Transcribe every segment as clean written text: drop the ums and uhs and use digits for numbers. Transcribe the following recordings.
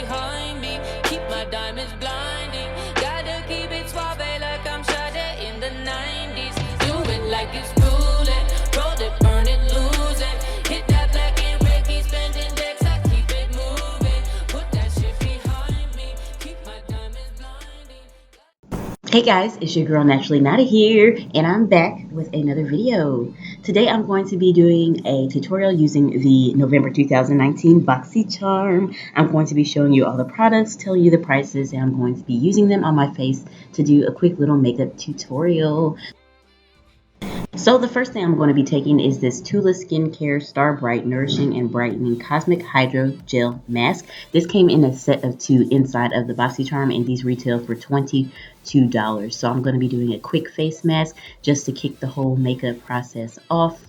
behind me. Keep my diamonds blinding. Gotta keep it suave like I'm shot in the 90s. Do it like it's roulette. Roll it, burn it, lose it. Hit that black and red, keep spending decks. I keep it moving. Put that shit behind me. Keep my diamonds blinding. Hey guys, it's your girl Naturally Nata here, and I'm back with another video. Today I'm going to be doing a tutorial using the November 2019 Boxycharm. I'm going to be showing you all the products, telling you the prices, and I'm going to be using them on my face to do a quick little makeup tutorial. So the first thing I'm going to be taking is this Tula Skincare Star Bright Nourishing and Brightening Cosmic Hydro Gel Mask. This came in a set of 2 inside of the Boxycharm, and these retail for $22. So I'm going to be doing a quick face mask just to kick the whole makeup process off.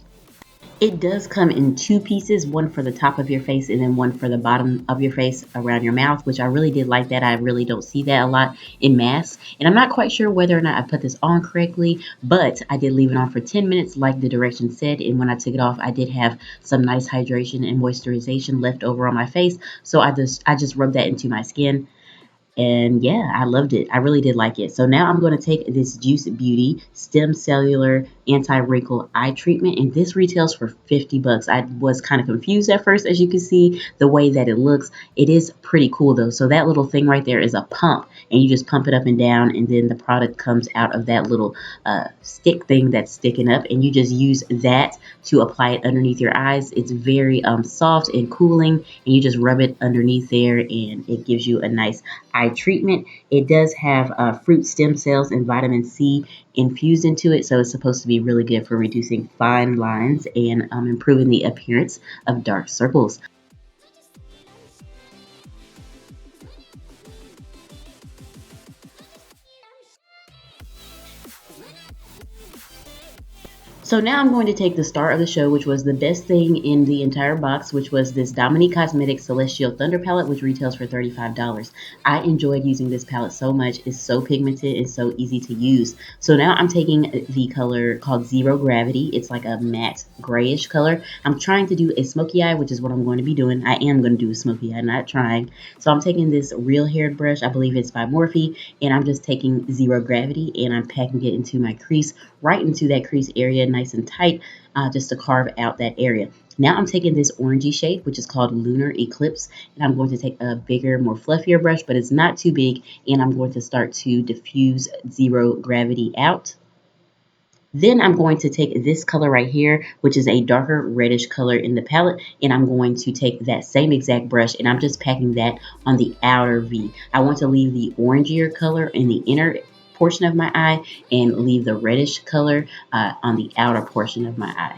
It does come in 2 pieces, one for the top of your face and then one for the bottom of your face around your mouth, which I really did like that. I really don't see that a lot in masks. And I'm not quite sure whether or not I put this on correctly, but I did leave it on for 10 minutes like the directions said. And when I took it off, I did have some nice hydration and moisturization left over on my face. So I just rubbed that into my skin. And yeah, I loved it. I really did like it. So now I'm going to take this Juice Beauty Stem Cellular Anti-Wrinkle Eye Treatment, and this retails for 50 bucks. I was kind of confused at first, as you can see, the way that it looks. It is pretty cool though. So that little thing right there is a pump, and you just pump it up and down, and then the product comes out of that little stick thing that's sticking up, and you just use that to apply it underneath your eyes. It's very soft and cooling, and you just rub it underneath there, and it gives you a nice eye treatment. It does have fruit stem cells and vitamin C infused into it, so it's supposed to be really good for reducing fine lines and improving the appearance of dark circles. So now I'm going to take the star of the show, which was the best thing in the entire box, which was this Dominique Cosmetics Celestial Thunder palette, which retails for $35. I enjoyed using this palette so much. It's so pigmented and so easy to use. So now I'm taking the color called Zero Gravity. It's like a matte grayish color. I'm trying to do a smoky eye, which is what I'm going to be doing. I am going to do a smoky eye, not trying. So I'm taking this real haired brush. I believe it's by Morphe, and I'm just taking Zero Gravity, and I'm packing it into my crease, right into that crease area, nice and tight, just to carve out that area. Now I'm taking this orangey shade, which is called Lunar Eclipse, and I'm going to take a bigger, more fluffier brush, but it's not too big, and I'm going to start to diffuse Zero Gravity out. Then I'm going to take this color right here, which is a darker reddish color in the palette, and I'm going to take that same exact brush, and I'm just packing that on the outer V. I want to leave the orangier color in the inner portion of my eye and leave the reddish color on the outer portion of my eye.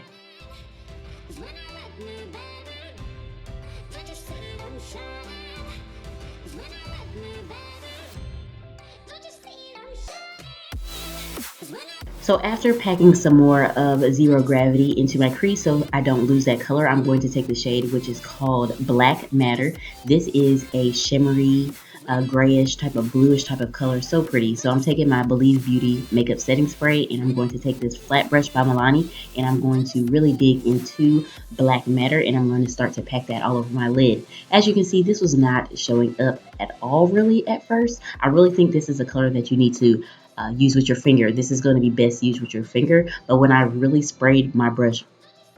So after packing some more of Zero Gravity into my crease so I don't lose that color, I'm going to take the shade which is called Black Matter. This is a shimmery, grayish type of bluish type of color, so pretty. So I'm taking my Believe Beauty makeup setting spray, and I'm going to take this flat brush by Milani, and I'm going to really dig into Black Matter, and I'm going to start to pack that all over my lid. As you can see, this was not showing up at all really at first. I really think this is a color that you need to use with your finger. This is going to be best used with your finger, but when I really sprayed my brush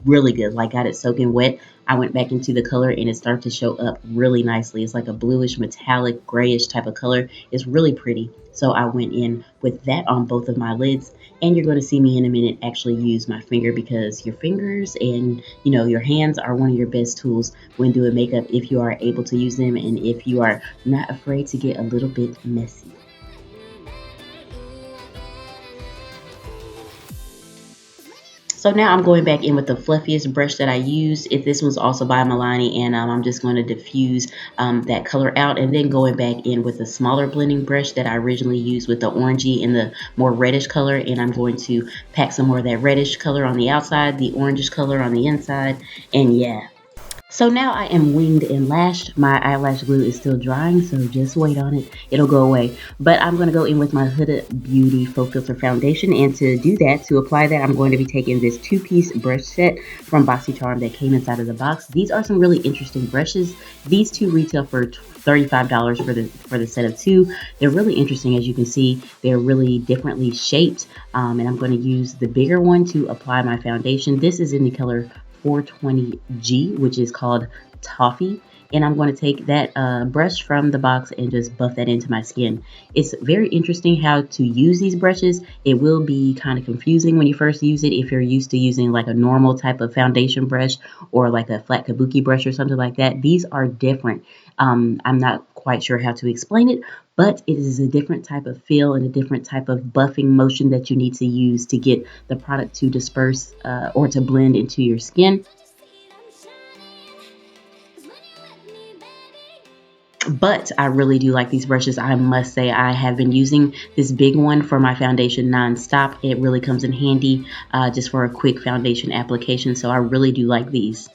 really good, like got it soaking wet, I went back into the color and it started to show up really nicely. It's like a bluish metallic grayish type of color. It's really pretty. So I went in with that on both of my lids, and you're going to see me in a minute actually use my finger, because your fingers and your hands are one of your best tools when doing makeup, if you are able to use them and if you are not afraid to get a little bit messy. So now I'm going back in with the fluffiest brush that I used. If this one's also by Milani, and I'm just going to diffuse that color out, and then going back in with the smaller blending brush that I originally used with the orangey and the more reddish color, and I'm going to pack some more of that reddish color on the outside, the orangish color on the inside, and yeah. So now I am winged and lashed. My eyelash glue is still drying, so just wait on it. It'll go away. But I'm going to go in with my Huda Beauty Faux Filter Foundation. And to do that, to apply that, I'm going to be taking this two-piece brush set from Boxycharm that came inside of the box. These are some really interesting brushes. These two retail for $35 for the set of two. They're really interesting, as you can see. They're really differently shaped. And I'm going to use the bigger one to apply my foundation. This is in the color 420G, which is called Toffee. And I'm going to take that brush from the box and just buff that into my skin. It's very interesting how to use these brushes. It will be kind of confusing when you first use it if you're used to using like a normal type of foundation brush or like a flat kabuki brush or something like that. These are different. I'm not quite sure how to explain it, but it is a different type of feel and a different type of buffing motion that you need to use to get the product to disperse or to blend into your skin. But I really do like these brushes. I must say I have been using this big one for my foundation nonstop. It really comes in handy just for a quick foundation application. So I really do like these.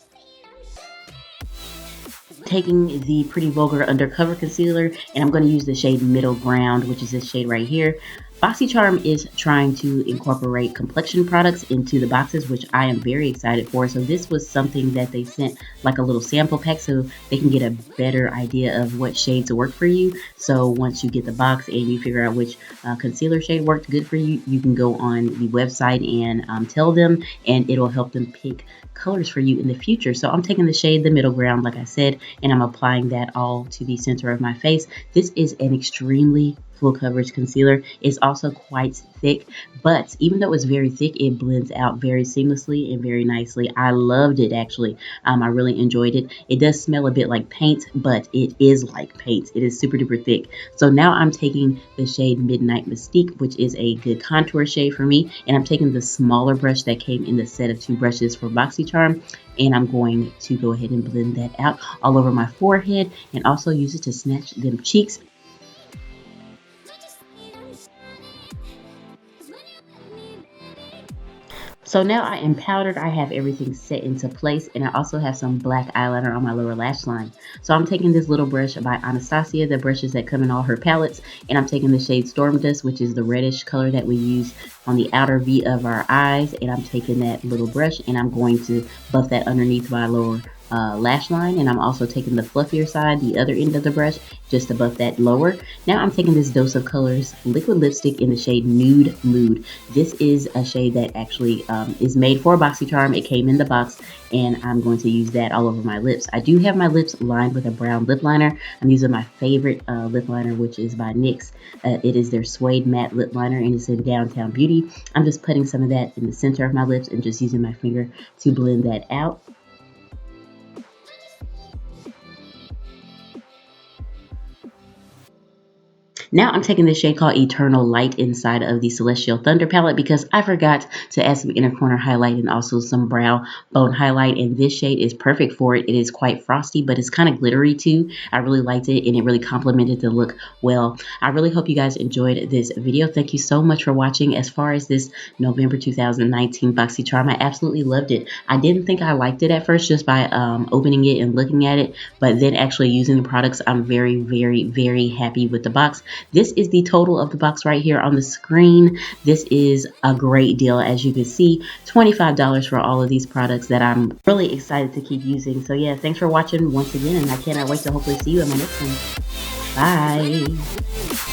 Taking the Pretty Vulgar Undercover Concealer, and I'm going to use the shade Middle Ground, which is this shade right here. Boxycharm is trying to incorporate complexion products into the boxes, which I am very excited for. So this was something that they sent like a little sample pack so they can get a better idea of what shades work for you. So once you get the box and you figure out which concealer shade worked good for you, you can go on the website and tell them, and it'll help them pick colors for you in the future. So I'm taking the shade The Middle Ground, like I said, and I'm applying that all to the center of my face. This is an extremely full coverage concealer. It's also quite thick, but even though it's very thick, it blends out very seamlessly and very nicely. I loved it, actually. I really enjoyed it. It does smell a bit like paint, but it is like paint. It is super duper thick. So now I'm taking the shade Midnight Mystique, which is a good contour shade for me, and I'm taking the smaller brush that came in the set of two brushes for Boxycharm, and I'm going to go ahead and blend that out all over my forehead and also use it to snatch them cheeks. So now I am powdered, I have everything set into place, and I also have some black eyeliner on my lower lash line. So I'm taking this little brush by Anastasia, the brushes that come in all her palettes, and I'm taking the shade Storm Dust, which is the reddish color that we use on the outer V of our eyes, and I'm taking that little brush and I'm going to buff that underneath my lower lash line, and I'm also taking the fluffier side, the other end of the brush, just to buff that lower. Now I'm taking this Dose of Colors liquid lipstick in the shade Nude Mood. This is a shade that actually is made for Boxycharm. It came in the box, and I'm going to use that all over my lips. I do have my lips lined with a brown lip liner. I'm using my favorite lip liner, which is by NYX. It is their Suede Matte Lip Liner, and it's in Downtown Beauty. I'm just putting some of that in the center of my lips and just using my finger to blend that out. Now I'm taking this shade called Eternal Light inside of the Celestial Thunder palette because I forgot to add some inner corner highlight and also some brow bone highlight, and this shade is perfect for it. It is quite frosty, but it's kind of glittery too. I really liked it, and it really complemented the look well. I really hope you guys enjoyed this video. Thank you so much for watching. As far as this November 2019 Boxycharm, I absolutely loved it. I didn't think I liked it at first just by opening it and looking at it, but then actually using the products, I'm very, very, very happy with the box. This is the total of the box right here on the screen. This is a great deal, as you can see. $25 for all of these products that I'm really excited to keep using. So yeah, thanks for watching once again, and I cannot wait to hopefully see you in my next one. Bye.